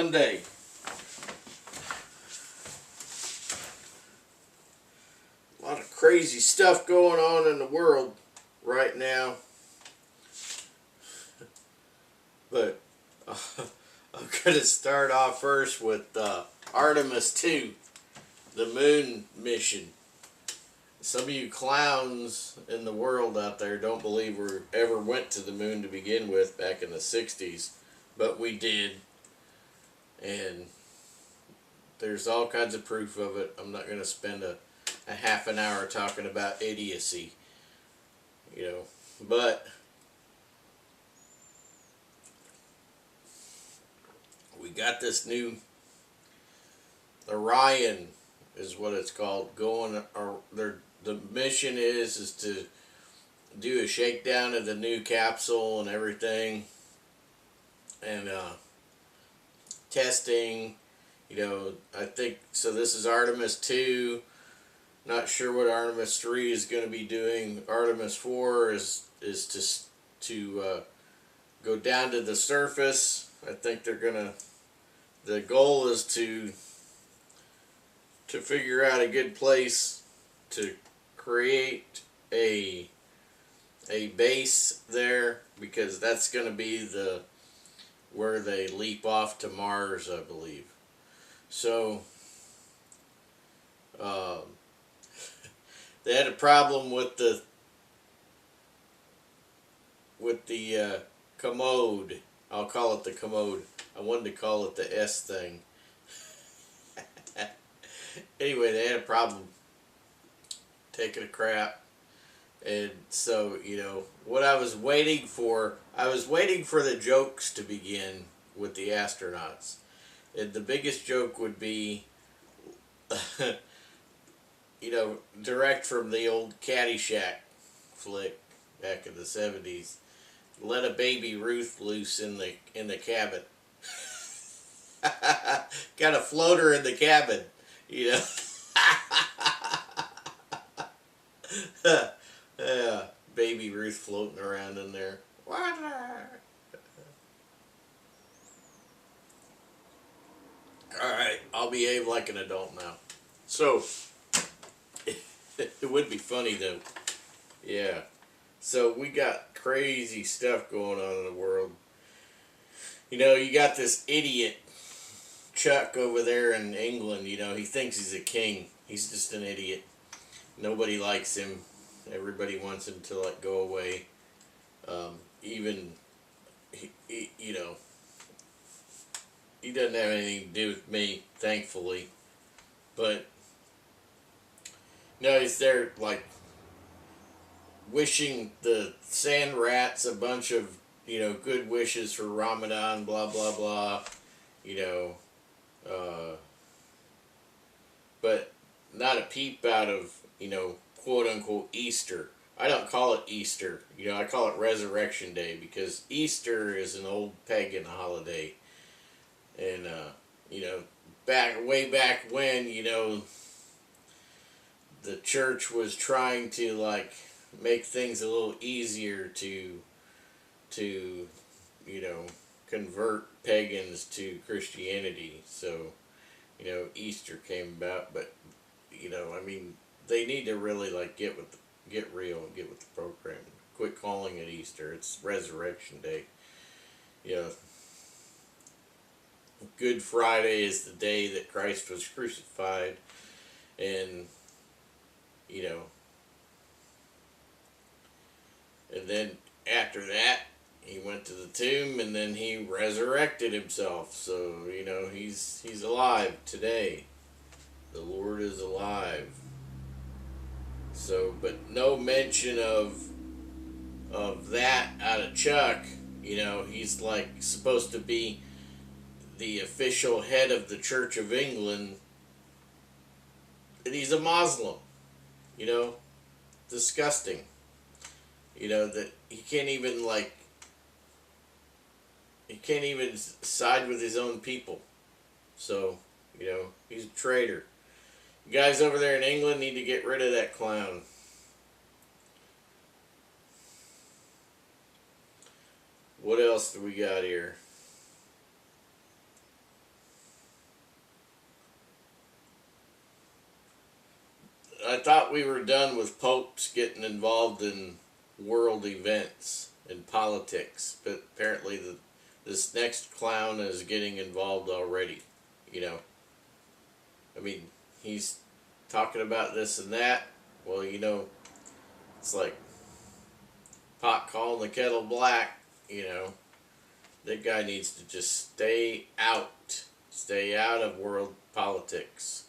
Monday. A lot of crazy stuff going on in the world right now. But I'm going to start off first with Artemis 2, the moon mission. Some of you clowns in the world out there don't believe we ever went to the moon to begin with back in the 60s, but we did. And there's all kinds of proof of it. I'm not going to spend a half an hour talking about idiocy, but we got this new Orion is what it's called going, or the mission is to do a shakedown of the new capsule and everything, and testing, I think, so this is Artemis 2, not sure what Artemis 3 is going to be doing. Artemis 4 is to go down to the surface. I think the goal is to figure out a good place to create a base there, because that's going to be where they leap off to Mars, I believe. So they had a problem with the commode. I'll call it the commode. I wanted to call it the S thing. Anyway, they had a problem taking a crap. And so, what I was waiting for the jokes to begin with the astronauts. And the biggest joke would be, direct from the old Caddyshack flick back in the 70s. Let a baby Ruth loose in the cabin. Got a floater in the cabin, Yeah, baby Ruth floating around in there. Alright, I'll behave like an adult now. So, it would be funny though. Yeah. So we got crazy stuff going on in the world. You got this idiot Chuck over there in England, he thinks he's a king. He's just an idiot. Nobody likes him. Everybody wants him to go away. Even he doesn't have anything to do with me, thankfully. But he's there wishing the sand rats a bunch of good wishes for Ramadan, blah blah blah. But not a peep out of quote unquote Easter. I don't call it Easter. I call it Resurrection Day, because Easter is an old pagan holiday. And way back when, the church was trying to make things a little easier to convert pagans to Christianity. So, Easter came about, but they need to really get real and get with the program. Quit calling it Easter. It's Resurrection Day. Good Friday is the day that Christ was crucified, and and then after that he went to the tomb, and then he resurrected himself. So he's alive today. The Lord is alive. So, but no mention of that out of Chuck. He's supposed to be the official head of the Church of England, and he's a Muslim. Disgusting. That he can't even side with his own people. So, he's a traitor. You guys over there in England need to get rid of that clown. What else do we got here? I thought we were done with popes getting involved in world events and politics, but apparently this next clown is getting involved already. You know, I mean, he's talking about this and that. Well, you know, it's like pot calling the kettle black. You know, that guy needs to just stay out of world politics.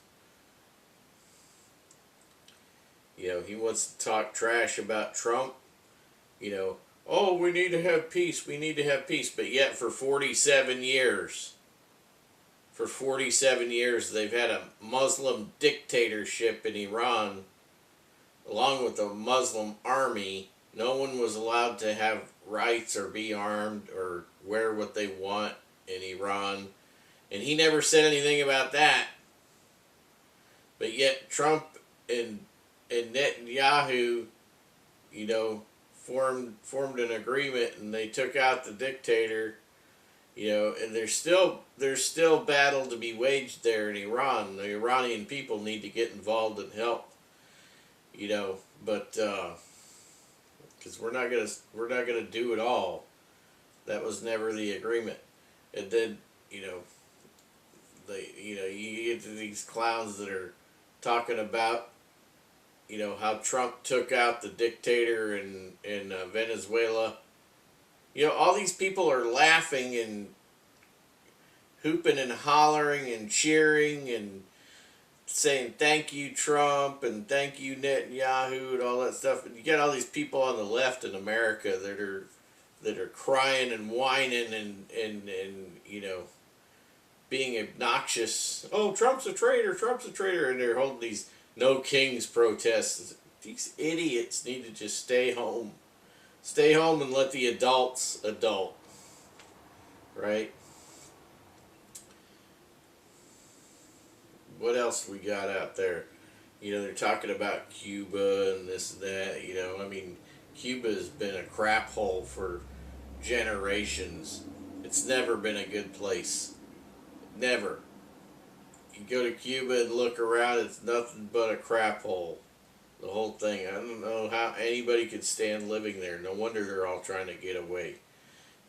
You know, he wants to talk trash about Trump. You know, oh, we need to have peace, we need to have peace. But yet for 47 years, they've had a Muslim dictatorship in Iran, along with a Muslim army. No one was allowed to have rights or be armed or wear what they want in Iran. And he never said anything about that. But yet Trump and Netanyahu, you know, formed an agreement, and they took out the dictator. You know, and there's still battle to be waged there in Iran. The Iranian people need to get involved and help. You know, but because we're not gonna do it all. That was never the agreement. And then you get to these clowns that are talking about, you know, how Trump took out the dictator in Venezuela. You know, all these people are laughing and hooping and hollering and cheering and saying thank you Trump and thank you Netanyahu and all that stuff. And you get all these people on the left in America that are crying and whining and you know, being obnoxious. Oh, Trump's a traitor, and they're holding these No Kings protests. These idiots need to just stay home. Stay home and let the adults adult. Right? What else we got out there? You know, they're talking about Cuba and this and that. You know, I mean, Cuba has been a crap hole for generations. It's never been a good place. Never. You go to Cuba and look around, it's nothing but a crap hole. The whole thing. I don't know how anybody could stand living there. No wonder they're all trying to get away.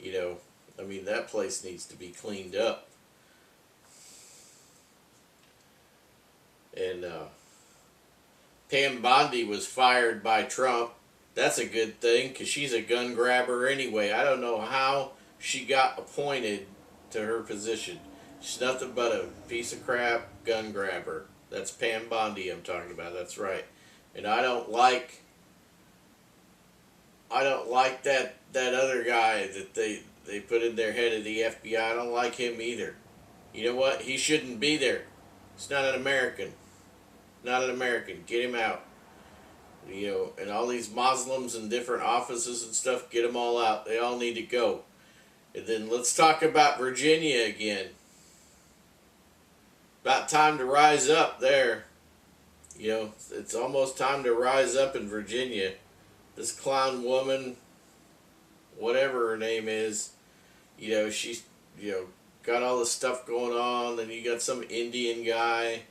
You know, I mean, that place needs to be cleaned up. And Pam Bondi was fired by Trump. That's a good thing, because she's a gun grabber anyway. I don't know how she got appointed to her position. She's nothing but a piece of crap gun grabber. That's Pam Bondi I'm talking about. That's right. And I don't like that other guy that they put in their head of the FBI. I don't like him either. You know what? He shouldn't be there. He's not an American. Not an American. Get him out. You know, and all these Muslims in different offices and stuff, get them all out. They all need to go. And then let's talk about Virginia again. About time to rise up there. You know, it's almost time to rise up in Virginia. This clown woman, whatever her name is, you know, she's, you know, got all this stuff going on. Then you got some Indian guy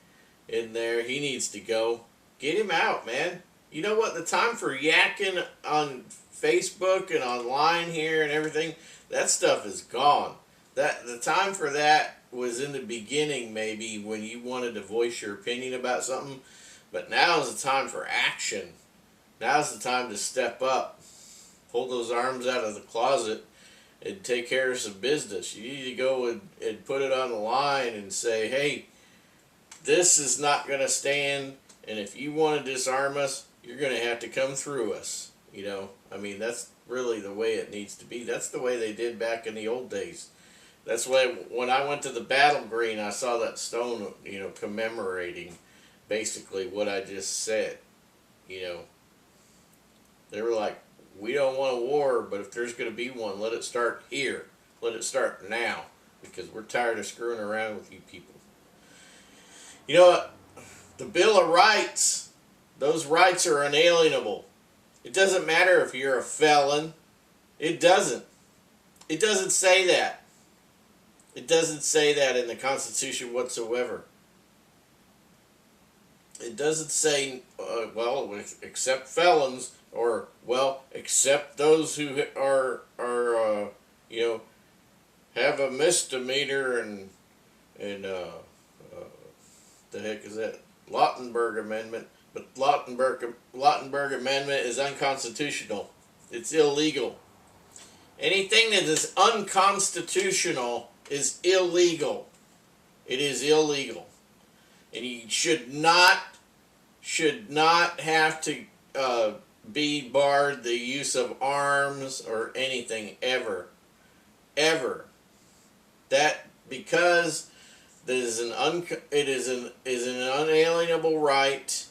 in there. He needs to go. Get him out, man. You know what? The time for yakking on Facebook and online here and everything, that stuff is gone. The time for that was in the beginning, maybe, when you wanted to voice your opinion about something. But now is the time for action. Now's the time to step up. Pull those arms out of the closet and take care of some business. You need to go and put it on the line and say, hey, this is not going to stand, and if you want to disarm us, you're going to have to come through us. You know, I mean, that's really the way it needs to be. That's the way they did back in the old days. That's why when I went to the Battle Green, I saw that stone, you know, commemorating basically what I just said. You know, they were like, we don't want a war, but if there's going to be one, let it start here. Let it start now, because we're tired of screwing around with you people. You know what? The Bill of Rights, those rights are unalienable. It doesn't matter if you're a felon. It doesn't. It doesn't say that. It doesn't say that in the Constitution whatsoever. It doesn't say, well, except felons, or, well, except those who are you know, have a misdemeanor and the heck is that? Lautenberg Amendment. But Lautenberg Amendment is unconstitutional. It's illegal. Anything that is unconstitutional is illegal. It is illegal. And you should not have to be barred the use of arms or anything ever. Ever. That, because it is an unalienable right.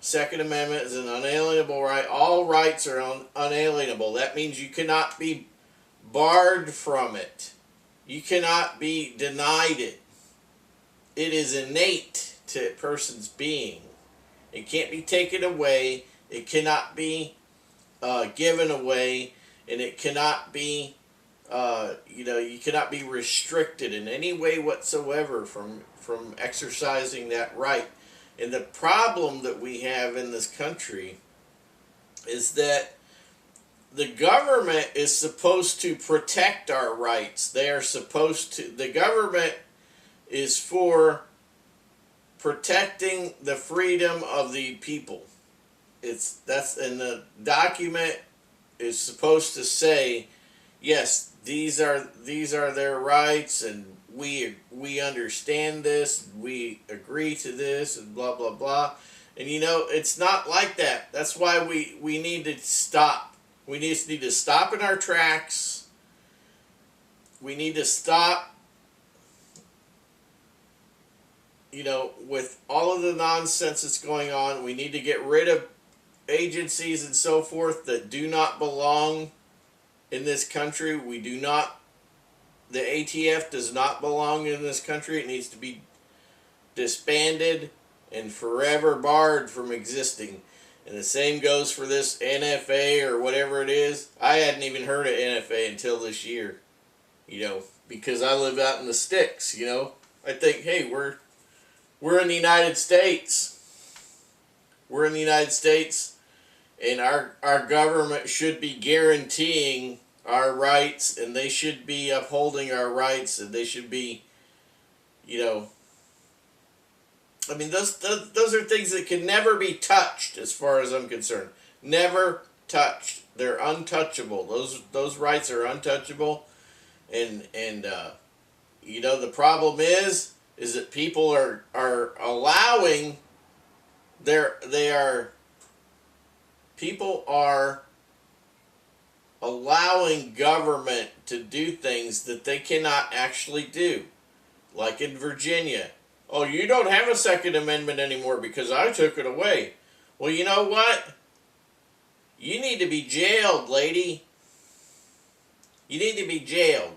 Second Amendment is an unalienable right. All rights are unalienable. That means you cannot be barred from it. You cannot be denied it. It is innate to a person's being. It can't be taken away. It cannot be given away, and it cannot be, you cannot be restricted in any way whatsoever from exercising that right. And the problem that we have in this country is that the government is supposed to protect our rights. They are supposed to. The government is for protecting the freedom of the people. And the document is supposed to say, yes, these are their rights, and we understand this, we agree to this, and blah blah blah. And it's not like that. That's why we need to stop. We just need to stop in our tracks. We need to stop, with all of the nonsense that's going on. We need to get rid of agencies and so forth that do not belong in this country. The ATF does not belong in this country. It needs to be disbanded and forever barred from existing. And the same goes for this NFA or whatever it is. I hadn't even heard of NFA until this year, because I live out in the sticks, I think, hey, we're in the United States. We're in the United States, and our government should be guaranteeing our rights, and they should be upholding our rights, and they should be, those are things that can never be touched, as far as I'm concerned. Never touched. They're untouchable. Those rights are untouchable, and the problem is that people are allowing people are allowing government to do things that they cannot actually do. Like in Virginia. Oh, you don't have a Second Amendment anymore because I took it away. Well, you know what? You need to be jailed, lady. You need to be jailed.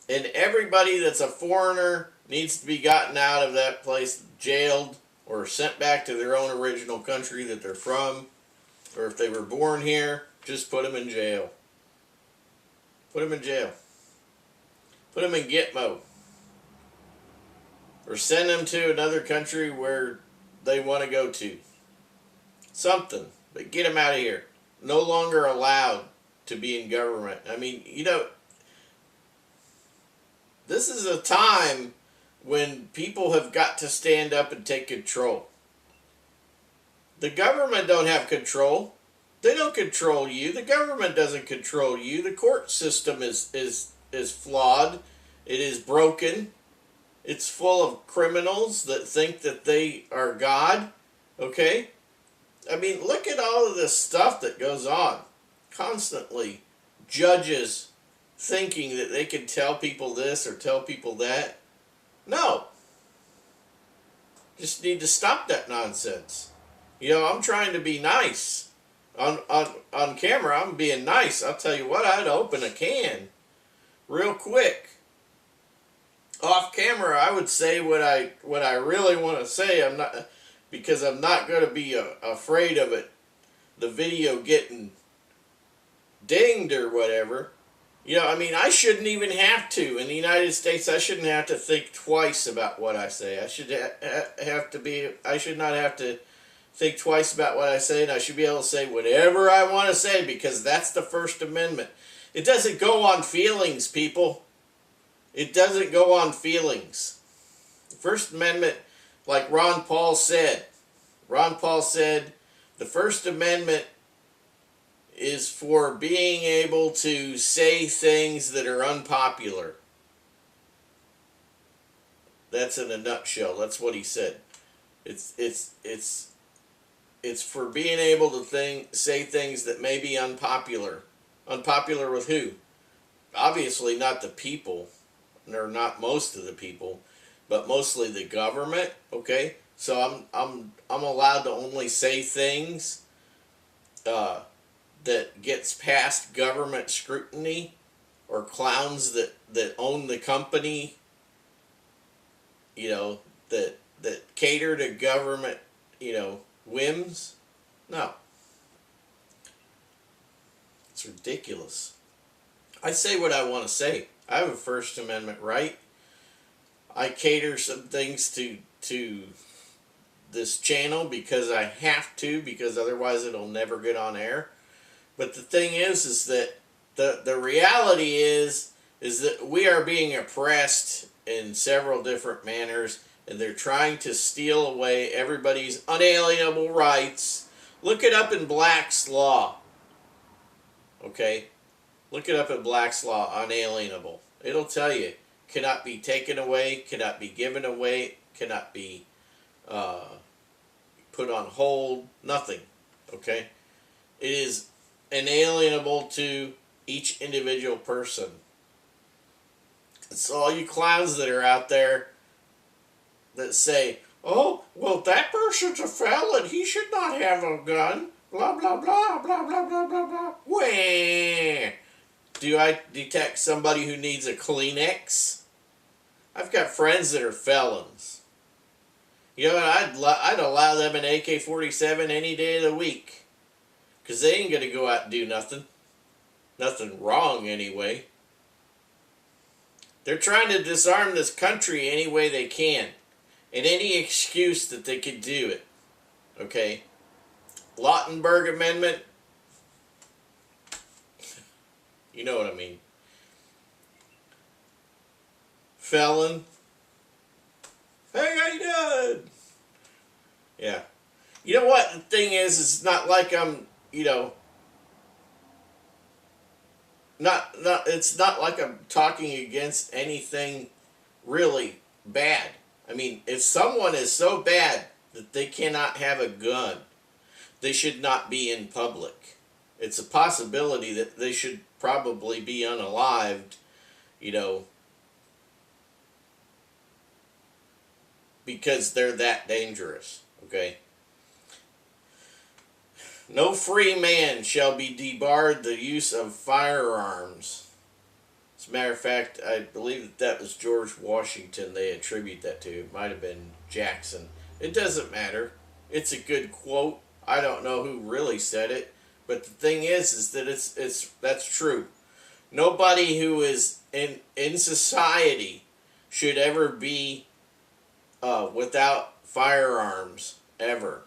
And everybody that's a foreigner needs to be gotten out of that place, jailed, or sent back to their own original country that they're from. Or if they were born here, just put them in jail. Put them in jail. Put them in Gitmo. Or send them to another country where they want to go to. Something. But get them out of here. No longer allowed to be in government. I mean, this is a time when people have got to stand up and take control. The government don't have control. They don't control you. The government doesn't control you. The court system is flawed. It is broken. It's full of criminals that think that they are God. Okay? I mean, look at all of this stuff that goes on. Constantly. Judges thinking that they can tell people this or tell people that. No. Just need to stop that nonsense. I'm trying to be nice. On camera, I'm being nice. I'll tell you what, I'd open a can real quick. Off camera, I would say what I really want to say. Because I'm not going to be afraid of it. The video getting dinged or whatever. I mean, I shouldn't even have to. In the United States, I shouldn't have to think twice about what I say. I should have to be. I should not have to think twice about what I say, and I should be able to say whatever I want to say because that's the First Amendment. It doesn't go on feelings, people. It doesn't go on feelings. The First Amendment, like Ron Paul said, the First Amendment is for being able to say things that are unpopular. That's in a nutshell. That's what he said. It's for being able to say things that may be unpopular. Unpopular with who? Obviously not the people, or not most of the people, but mostly the government. Okay, so I'm allowed to only say things that gets past government scrutiny, or clowns that own the company, that cater to government, whims. No. It's ridiculous. I say what I want to say. I have a First Amendment right. I cater some things to this channel because I have to, because otherwise it'll never get on air. But the thing is that the reality is that we are being oppressed in several different manners, and they're trying to steal away everybody's unalienable rights. Look it up in Black's Law. Okay? Look it up in Black's Law, unalienable. It'll tell you, cannot be taken away, cannot be given away, cannot be put on hold, nothing. Okay? It is inalienable to each individual person. So all you clowns that are out there that say, oh, well, that person's a felon, he should not have a gun, blah, blah, blah, blah, blah, blah, blah, blah. Wah! Do I detect somebody who needs a Kleenex? I've got friends that are felons. I'd allow them an AK-47 any day of the week. Because they ain't going to go out and do nothing. Nothing wrong anyway. They're trying to disarm this country any way they can. And any excuse that they could do it. Okay? Lautenberg Amendment. You know what I mean. Felon. Hey, how you doing? Yeah. You know what the thing is? It's not like I'm, it's not like I'm talking against anything really bad. I mean, if someone is so bad that they cannot have a gun, they should not be in public. It's a possibility that they should probably be unalived, because they're that dangerous, okay? No free man shall be debarred the use of firearms. As a matter of fact, I believe that was George Washington they attribute that to. It might have been Jackson. It doesn't matter. It's a good quote. I don't know who really said it, but the thing is that that's true. Nobody who is in society should ever be without firearms, ever.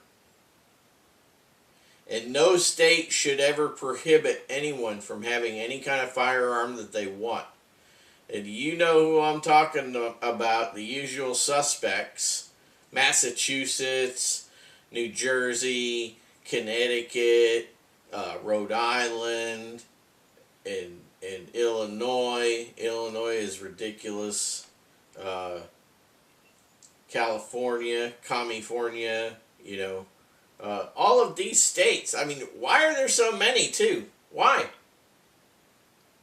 And no state should ever prohibit anyone from having any kind of firearm that they want. And you know who I'm talking about, the usual suspects. Massachusetts, New Jersey, Connecticut, Rhode Island, and Illinois. Illinois is ridiculous. California, California, all of these states. I mean, why are there so many too? Why?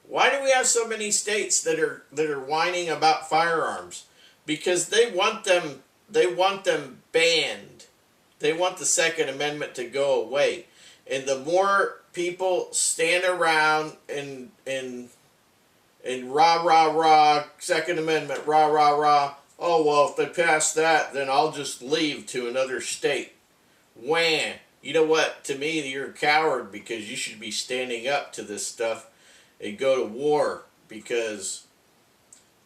Why do we have so many states that are whining about firearms? Because they want them banned. They want the Second Amendment to go away. And the more people stand around and rah rah rah, Second Amendment, rah rah rah, oh well, if they pass that, then I'll just leave to another state. Wham! You know what? To me, you're a coward, because you should be standing up to this stuff and go to war, because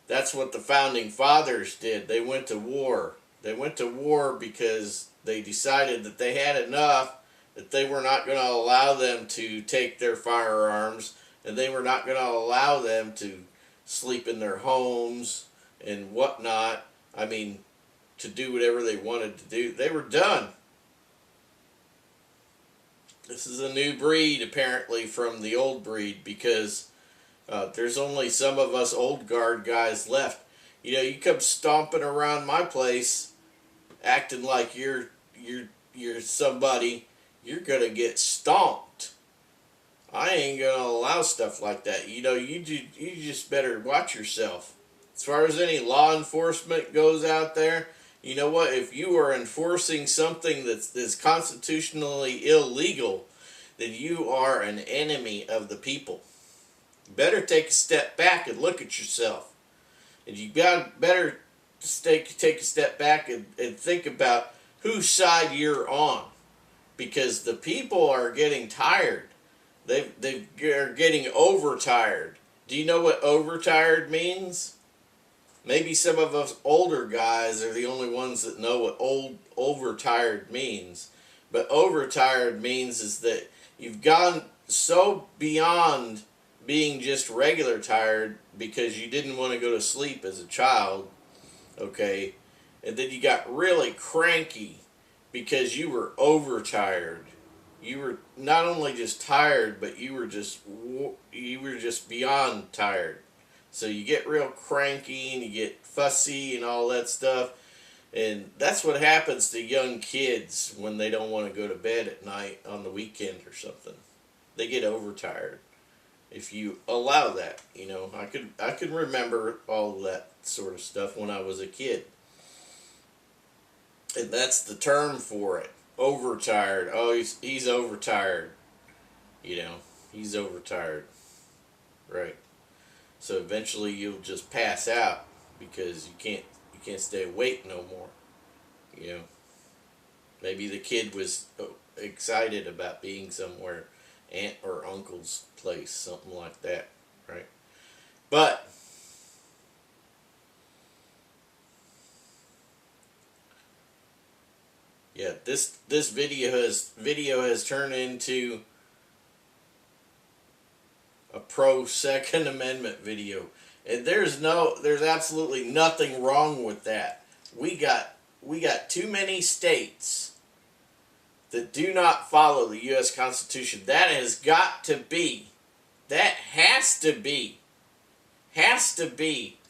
that's what the founding fathers did. They went to war. They went to war because they decided that they had enough, that they were not going to allow them to take their firearms, and they were not going to allow them to sleep in their homes and whatnot. I mean, to do whatever they wanted to do. They were done. This is a new breed, apparently, from the old breed, because there's only some of us old guard guys left. You know, you come stomping around my place, acting like you're somebody, you're gonna get stomped. I ain't gonna allow stuff like that. You know, you just better watch yourself. As far as any law enforcement goes out there, you know what? If you are enforcing something that's constitutionally illegal, then you are an enemy of the people. You better take a step back and look at yourself. And you better take a step back and think about whose side you're on. Because the people are getting tired. They are getting overtired. Do you know what overtired means? Maybe some of us older guys are the only ones that know what overtired means. But overtired means is that you've gone so beyond being just regular tired because you didn't want to go to sleep as a child, okay? And then you got really cranky because you were overtired. You were not only just tired, but you were just beyond tired. So you get real cranky and you get fussy and all that stuff. And that's what happens to young kids when they don't want to go to bed at night on the weekend or something. They get overtired. If you allow that, you know, I could remember all that sort of stuff when I was a kid. And that's the term for it. Overtired. Oh, he's overtired. You know, he's overtired. Right. So eventually you'll just pass out because you can't stay awake no more. You know. Maybe the kid was excited about being somewhere, aunt or uncle's place, something like that, right? But yeah, this video has turned into a pro Second Amendment video, and there's absolutely nothing wrong with that. We got too many states that do not follow the U.S. Constitution. That has to be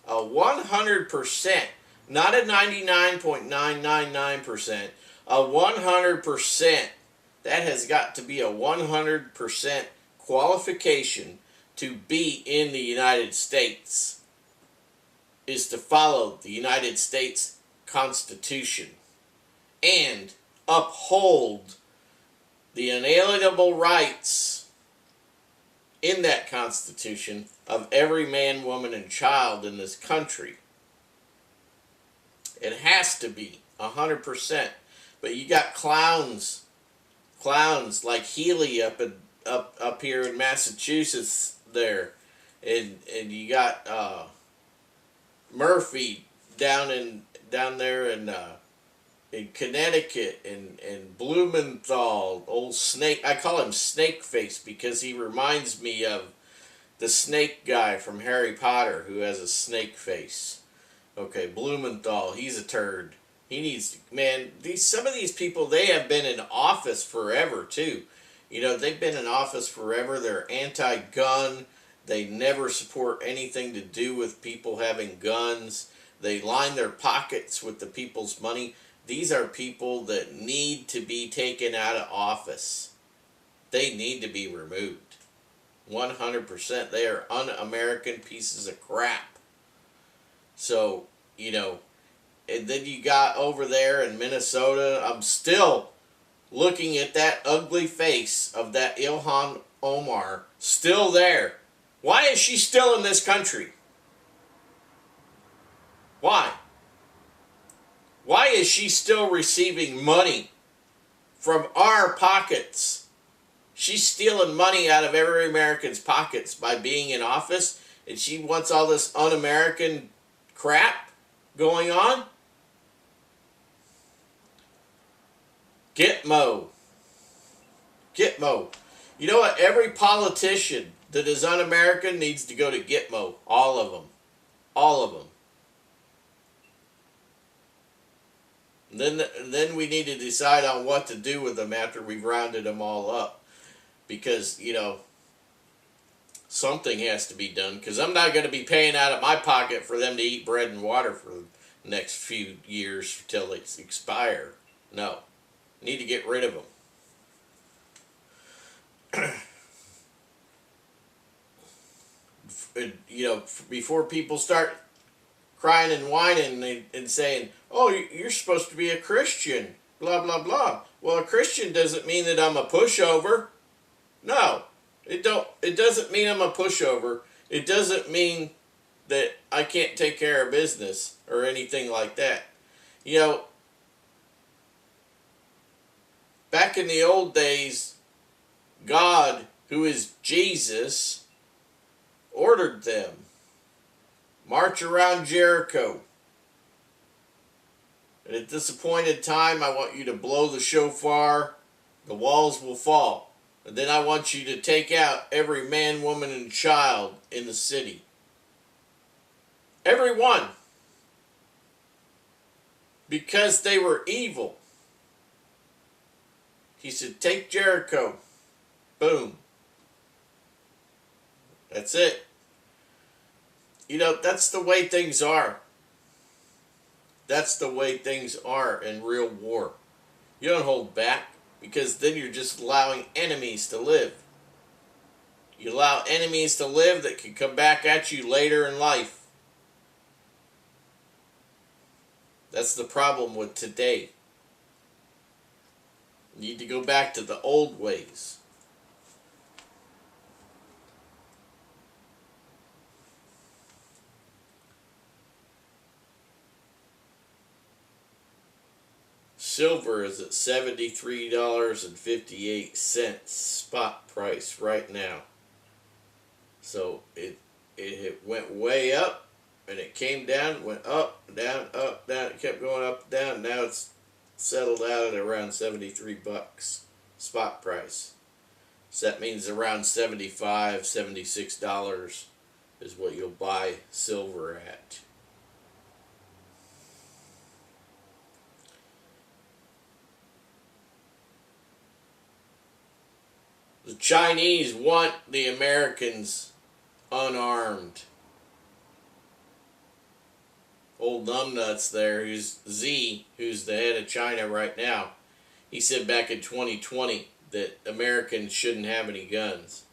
a 100%, not a 99.999%, a 100%. That has got to be a 100% qualification to be in the United States, is to follow the United States Constitution and uphold the inalienable rights in that Constitution of every man, woman, and child in this country. It has to be 100%. But you got clowns like Healy up here in Massachusetts there, and you got Murphy down there in Connecticut, and Blumenthal, old Snake. I call him Snake Face because he reminds me of the snake guy from Harry Potter who has a snake face. Okay, Blumenthal, he's a turd. He needs to, man, some of these people, they have been in office forever too. You know, they've been in office forever. They're anti-gun. They never support anything to do with people having guns. They line their pockets with the people's money. These are people that need to be taken out of office. They need to be removed. 100%. They are un-American pieces of crap. So, you know, and then you got over there in Minnesota, I'm still looking at that ugly face of that Ilhan Omar, still there. Why is she still in this country? Why? Why is she still receiving money from our pockets She's stealing money out of every American's pockets by being in office, and she wants all this un-American crap going on. Gitmo. Gitmo. You know what? Every politician that is un-American needs to go to Gitmo. All of them. All of them. Then we need to decide on what to do with them after we've rounded them all up. Because, you know, something has to be done. Because I'm not going to be paying out of my pocket for them to eat bread and water for the next few years till they expire. No. Need to get rid of them. You know, before people start crying and whining and saying, oh, you're supposed to be a Christian, blah, blah, blah. Well, a Christian doesn't mean that I'm a pushover. No, it doesn't mean I'm a pushover. It doesn't mean that I can't take care of business or anything like that. You know, back in the old days, God, who is Jesus, ordered them. March around Jericho. And at this appointed time, I want you to blow the shofar. The walls will fall. And then I want you to take out every man, woman, and child in the city. Every one. Because they were evil. He said, take Jericho. Boom. That's it. You know, that's the way things are. That's the way things are in real war. You don't hold back, because then you're just allowing enemies to live. You allow enemies to live that can come back at you later in life. That's the problem with today. You need to go back to the old ways. Silver is at $73.58 spot price right now. So it went way up, and it came down, went up, down, it kept going up, down. Now it's settled out at around 73 bucks spot price. So that means around $75, $76 is what you'll buy silver at. The Chinese want the Americans unarmed. Old numbnuts there, who's Z, who's the head of China right now, he said back in 2020 that Americans shouldn't have any guns.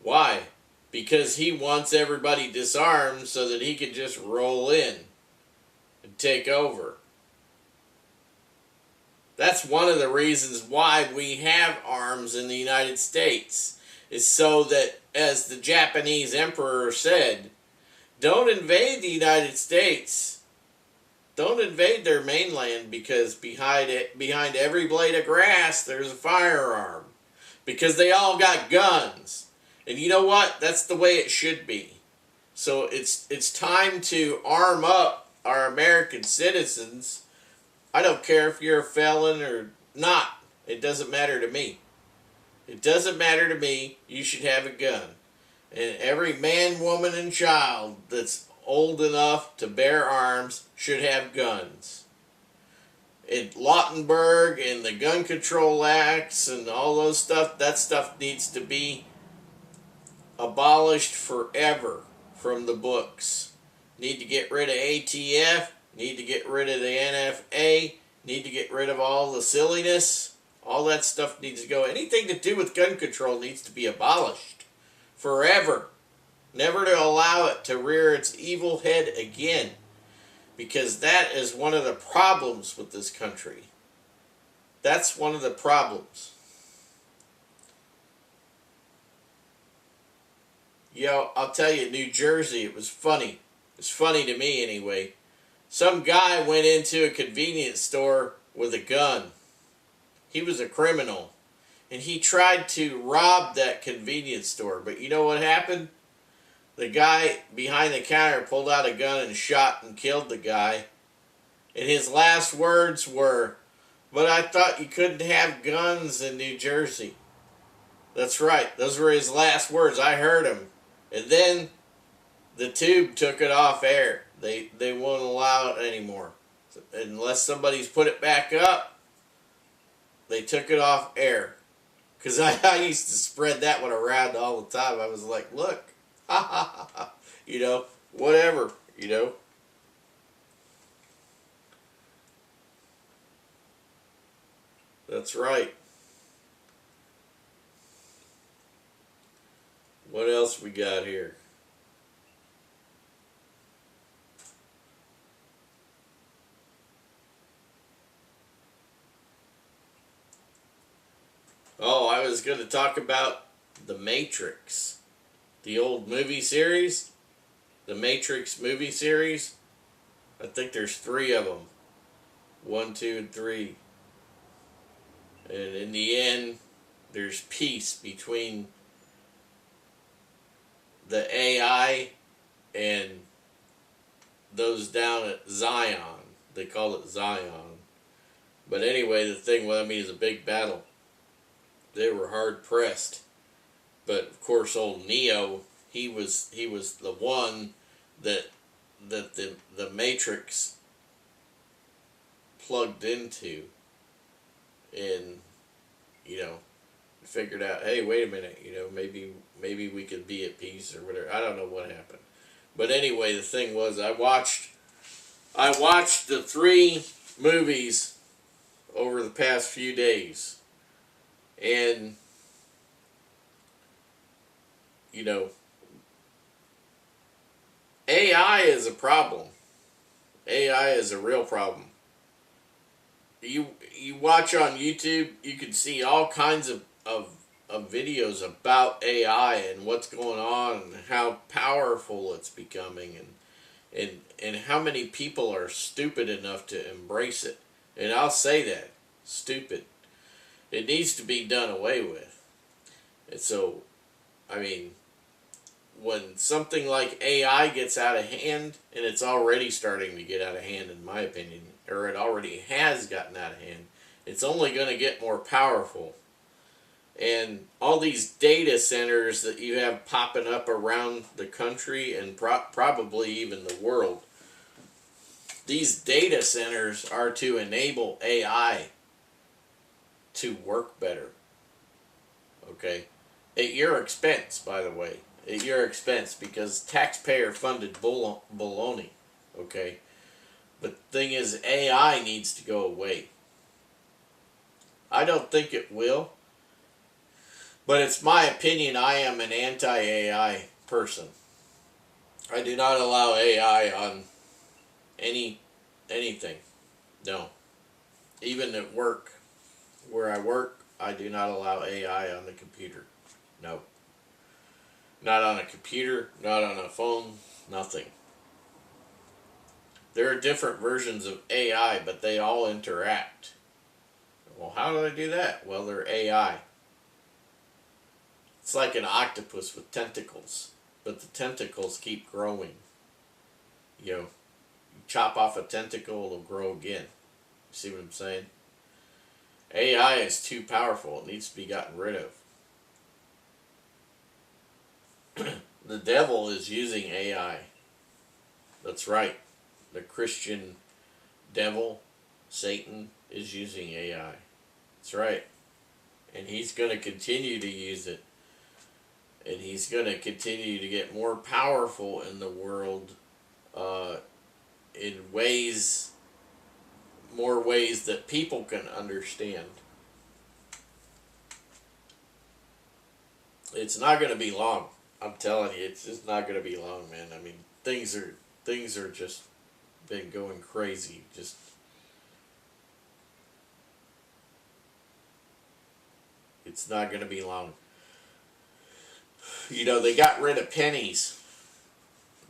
Why? Because he wants everybody disarmed so that he can just roll in and take over. That's one of the reasons why we have arms in the United States, is so that, as the Japanese emperor said, don't invade the United States. Don't invade their mainland, because behind every blade of grass there's a firearm. Because they all got guns. And you know what? That's the way it should be. So it's time to arm up our American citizens. I don't care if you're a felon or not. It doesn't matter to me. It doesn't matter to me. You should have a gun. And every man, woman, and child that's old enough to bear arms should have guns. In Lautenberg and the Gun Control Acts and all those stuff, that stuff needs to be abolished forever from the books. Need to get rid of ATF. Need to get rid of the NFA. Need to get rid of all the silliness. All that stuff needs to go. Anything to do with gun control needs to be abolished. Forever. Never to allow it to rear its evil head again. Because that is one of the problems with this country. That's one of the problems. Yo, I'll tell you, New Jersey, it was funny. It's funny to me anyway. Some guy went into a convenience store with a gun. He was a criminal. and he tried to rob that convenience store. But you know what happened? The guy behind the counter pulled out a gun and shot and killed the guy. And his last words were, "But I thought you couldn't have guns in New Jersey." That's right. Those were his last words. I heard him. And then the tube took it off air. They won't allow it anymore. Unless somebody's put it back up, they took it off air. Because I used to spread that one around all the time. I was like, look, ha ha ha ha, you know, whatever, you know. That's right. What else we got here? Oh, I was going to talk about The Matrix. The old movie series. The Matrix movie series. I think there's 3 of them. 1, 2, and 3. And in the end, there's peace between the AI and those down at Zion. They call it Zion. But anyway, the thing with, I mean, is a big battle. They were hard pressed. But of course, old Neo, he was the one that the Matrix plugged into, and you know, figured out, hey, wait a minute, you know, maybe we could be at peace or whatever. I don't know what happened, but anyway, the thing was, I watched the 3 movies over the past few days, and you know, AI is a problem. AI is a real problem. You watch on YouTube, you can see all kinds of videos about AI and what's going on and how powerful it's becoming, and how many people are stupid enough to embrace it. And I'll say that, stupid. It needs to be done away with. And so, I mean, when something like AI gets out of hand, and it's already starting to get out of hand in my opinion, or it already has gotten out of hand, it's only going to get more powerful. And all these data centers that you have popping up around the country and probably even the world, these data centers are to enable AI to work better. Okay? At your expense, by the way. At your expense, because taxpayer funded baloney. Okay? But the thing is, AI needs to go away. I don't think it will. But it's my opinion, I am an anti-AI person. I do not allow AI on anything. No. Even at work, where I work, I do not allow AI on the computer. No. Not on a computer, not on a phone, nothing. There are different versions of AI, but they all interact. Well, how do they do that? Well, they're AI. It's like an octopus with tentacles, but the tentacles keep growing. You know, you chop off a tentacle, it'll grow again. See what I'm saying? AI is too powerful. It needs to be gotten rid of. The devil is using AI. That's right. The Christian devil, Satan, is using AI. That's right. And he's going to continue to use it. And he's going to continue to get more powerful in the world in ways, more ways that people can understand. It's not going to be long. I'm telling you, it's just not going to be long, man. I mean, things are just been going crazy. Just it's not going to be long. You know, they got rid of pennies.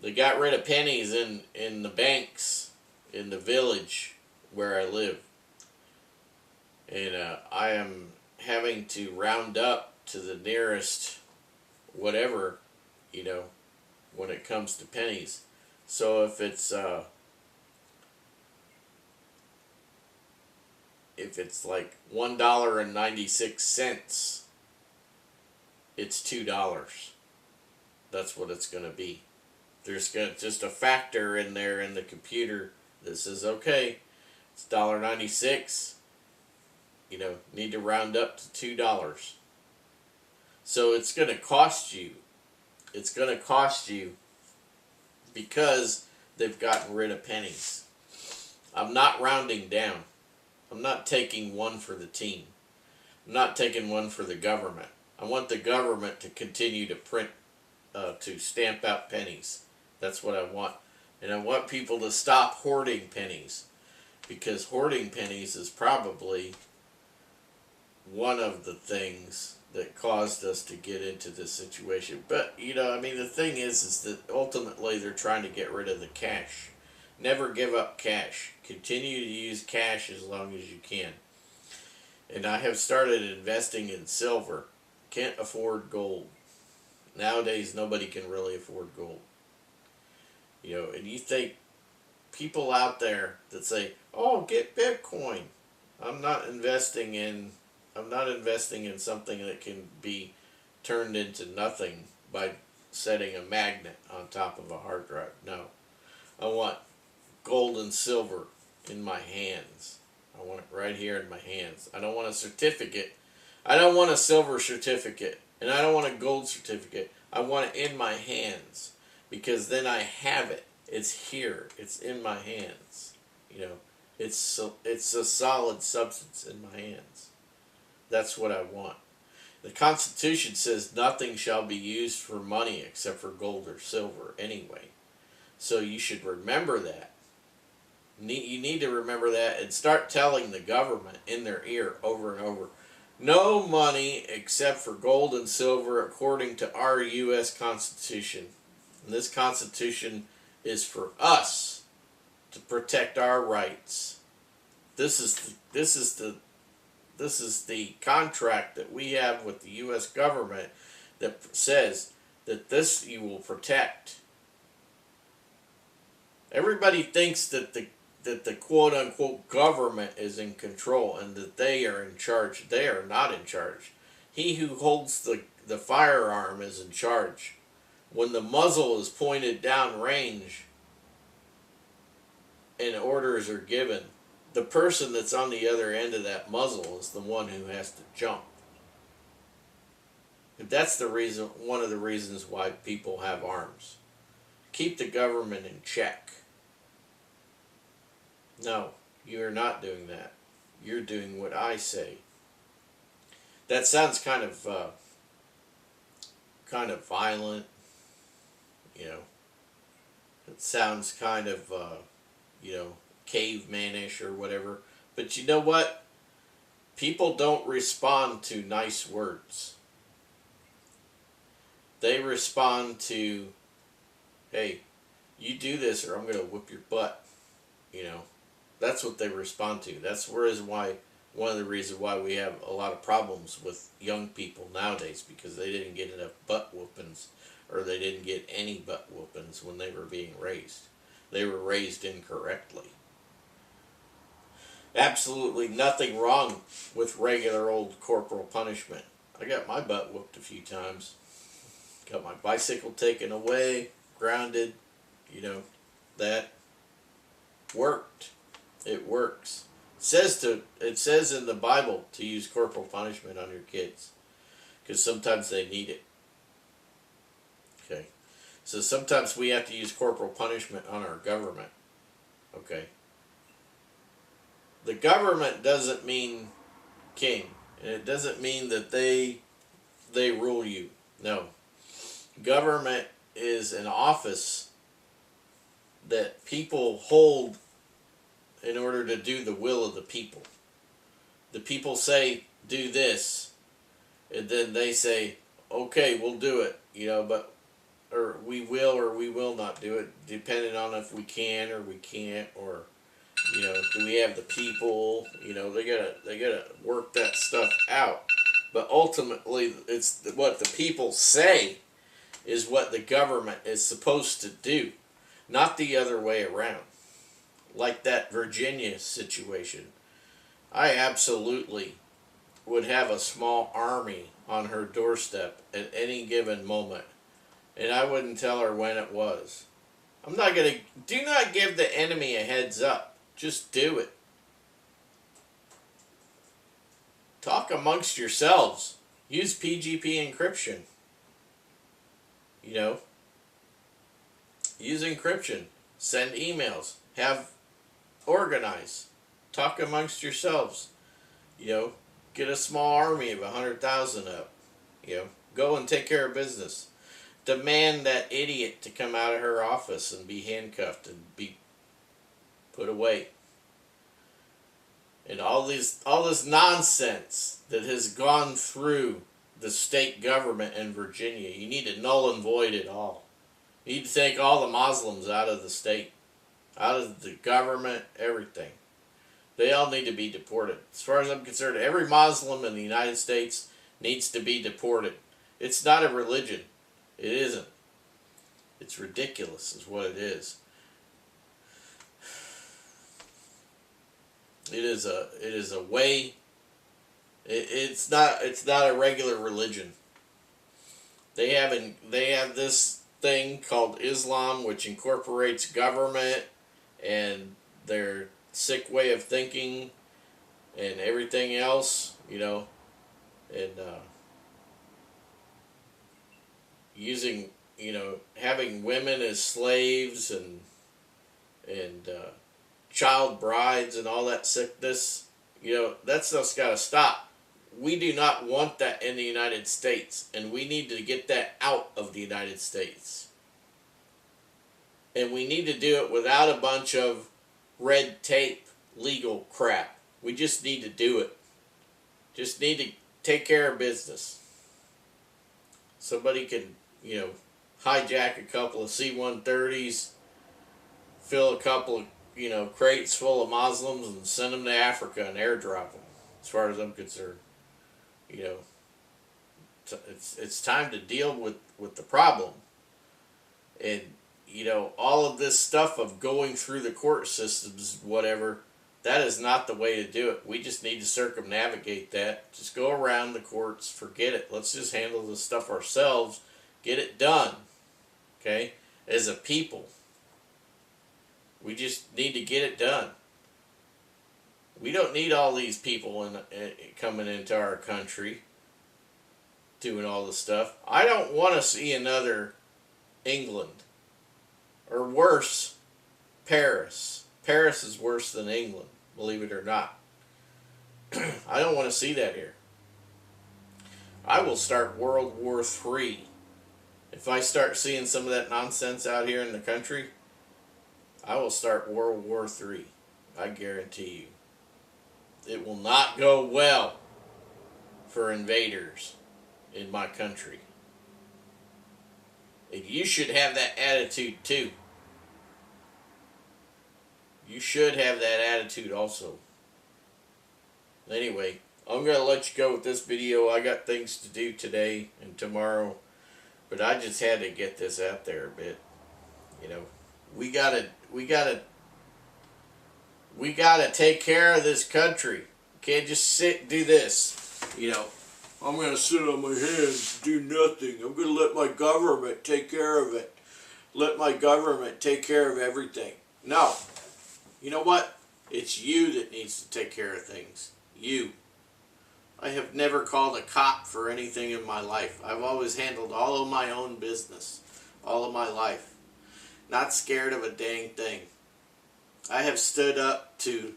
They got rid of pennies in the banks in the village where I live. And having to round up to the nearest whatever, you know, when it comes to pennies. So if it's like $1.96, it's $2. That's what it's going to be. There's just a factor in there in the computer that says, okay, it's $1.96. You know, need to round up to $2. So it's going to cost you. It's going to cost you because they've gotten rid of pennies. I'm not rounding down. I'm not taking one for the team. I'm not taking one for the government. I want the government to continue to print, to stamp out pennies. That's what I want. And I want people to stop hoarding pennies, because hoarding pennies is probably one of the things that caused us to get into this situation. But, you know, I mean, the thing is that ultimately they're trying to get rid of the cash. Never give up cash. Continue to use cash as long as you can. And I have started investing in silver. Can't afford gold. Nowadays, nobody can really afford gold. You know, and you think people out there that say, "Oh, get Bitcoin." I'm not investing in something that can be turned into nothing by setting a magnet on top of a hard drive. No. I want gold and silver in my hands. I want it right here in my hands. I don't want a certificate. I don't want a silver certificate. And I don't want a gold certificate. I want it in my hands. Because then I have it. It's here. It's in my hands. You know, it's a solid substance in my hands. That's what I want. The Constitution says nothing shall be used for money except for gold or silver anyway. So you should remember that. You need to remember that and start telling the government in their ear over and over, no money except for gold and silver according to our U.S. Constitution. And this Constitution is for us to protect our rights. This is the contract that we have with the U.S. government that says that this you will protect. Everybody thinks that the quote-unquote government is in control and that they are in charge. They are not in charge. He who holds the firearm is in charge. When the muzzle is pointed down range and orders are given, the person that's on the other end of that muzzle is the one who has to jump. That's the reason, one of the reasons why people have arms. Keep the government in check. No, you're not doing that. You're doing what I say. That sounds kind of violent. You know, it sounds kind of cavemanish or whatever. But you know what? People don't respond to nice words. They respond to, hey, you do this or I'm going to whip your butt. You know, that's what they respond to. That's one of the reasons why we have a lot of problems with young people nowadays, because they didn't get enough butt whoopings, or they didn't get any butt whoopings when they were being raised. They were raised incorrectly. Absolutely nothing wrong with regular old corporal punishment. I got my butt whooped a few times. Got my bicycle taken away, grounded, you know, that worked. It works. It says in the Bible to use corporal punishment on your kids, because sometimes they need it. Okay. So sometimes we have to use corporal punishment on our government. Okay. The government doesn't mean king, and it doesn't mean that they rule you. No. Government is an office that people hold in order to do the will of the people. The people say, do this, and then they say, okay, we'll do it, you know, or we will not do it, depending on if we can or we can't, or, you know, Do we have the people? You know, they gotta work that stuff out. But ultimately, it's what the people say is what the government is supposed to do, not the other way around. Like that Virginia situation, I absolutely would have a small army on her doorstep at any given moment, and I wouldn't tell her when it was. I'm not gonna. Do not give the enemy a heads up. Just do it. Talk amongst yourselves. Use PGP encryption. You know, use encryption. Send emails. Have organize. Talk amongst yourselves. You know, get a small army of 100,000 up. You know, go and take care of business. Demand that idiot to come out of her office and be handcuffed and be put away. And all this nonsense that has gone through the state government in Virginia, you need to null and void it all. You need to take all the Muslims out of the state, out of the government, everything. They all need to be deported. As far as I'm concerned, every Muslim in the United States needs to be deported. It's not a religion. It isn't. It's ridiculous is what it is. It is a way. It's not a regular religion. They have this thing called Islam, which incorporates government and their sick way of thinking and everything else, you know, and using, you know, having women as slaves and child brides and all that sickness, you know, that stuff's got to stop. We do not want that in the United States, and we need to get that out of the United States. And we need to do it without a bunch of red tape legal crap. We just need to do it. Just need to take care of business. Somebody can, you know, hijack a couple of C-130s, fill a couple of, you know, crates full of Muslims and send them to Africa and airdrop them, as far as I'm concerned. You know, it's time to deal with the problem. And, you know, all of this stuff of going through the court systems, whatever, that is not the way to do it. We just need to circumnavigate that. Just go around the courts, forget it. Let's just handle this stuff ourselves, get it done, okay, as a people. We just need to get it done. We don't need all these people coming into our country doing all this stuff. I don't want to see another England. Or worse, Paris. Paris is worse than England, believe it or not. I don't want to see that here. I will start World War III. If I start seeing some of that nonsense out here in the country, I will start World War III. I guarantee you. It will not go well for invaders in my country. And you should have that attitude too. You should have that attitude also. Anyway, I'm going to let you go with this video. I got things to do today and tomorrow. But I just had to get this out there a bit. You know, we gotta take care of this country. Can't just sit do this. You know, I'm gonna sit on my hands, do nothing. I'm gonna let my government take care of it. Let my government take care of everything. No. You know what? It's you that needs to take care of things. You. I have never called a cop for anything in my life. I've always handled all of my own business. All of my life. Not scared of a dang thing. I have stood up to,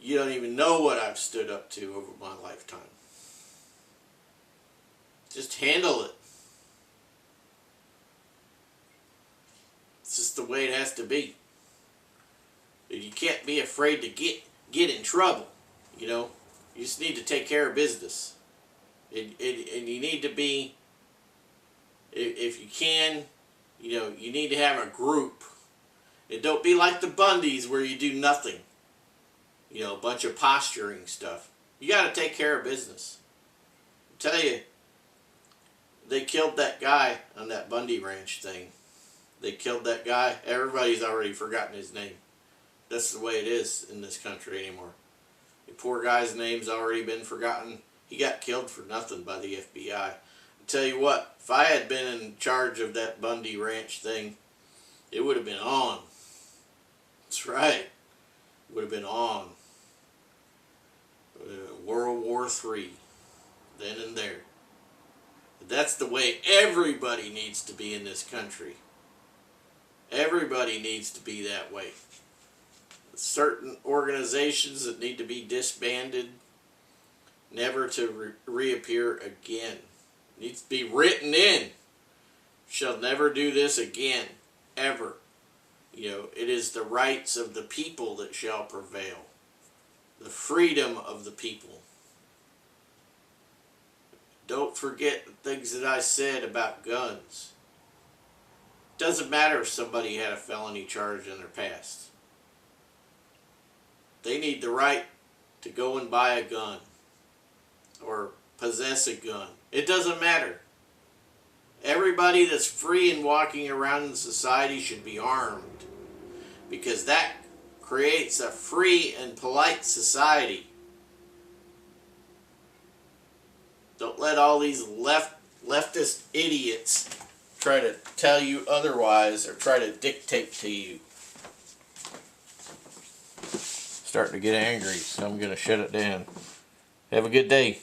you don't even know what I've stood up to over my lifetime. Just handle it. It's just the way it has to be. You can't be afraid to get in trouble, you know. You just need to take care of business. And you need to be, if you can, you know, you need to have a group And don't be like the Bundys where you do nothing. You know, a bunch of posturing stuff. You got to take care of business. I tell you, they killed that guy on that Bundy Ranch thing. They killed that guy. Everybody's already forgotten his name. That's the way it is in this country anymore. The poor guy's name's already been forgotten. He got killed for nothing by the FBI. I tell you what, if I had been in charge of that Bundy Ranch thing, it would have been on. That's right. It would have been on. World War III. Then and there. That's the way everybody needs to be in this country. Everybody needs to be that way. Certain organizations that need to be disbanded, never to reappear again. Needs to be written in. Shall never do this again. Ever. You know, it is the rights of the people that shall prevail. The freedom of the people. Don't forget the things that I said about guns. Doesn't matter if somebody had a felony charge in their past. They need the right to go and buy a gun or possess a gun. It doesn't matter. Everybody that's free and walking around in society should be armed, because that creates a free and polite society. Don't let all these leftist idiots try to tell you otherwise or try to dictate to you. Starting to get angry, so I'm going to shut it down. Have a good day.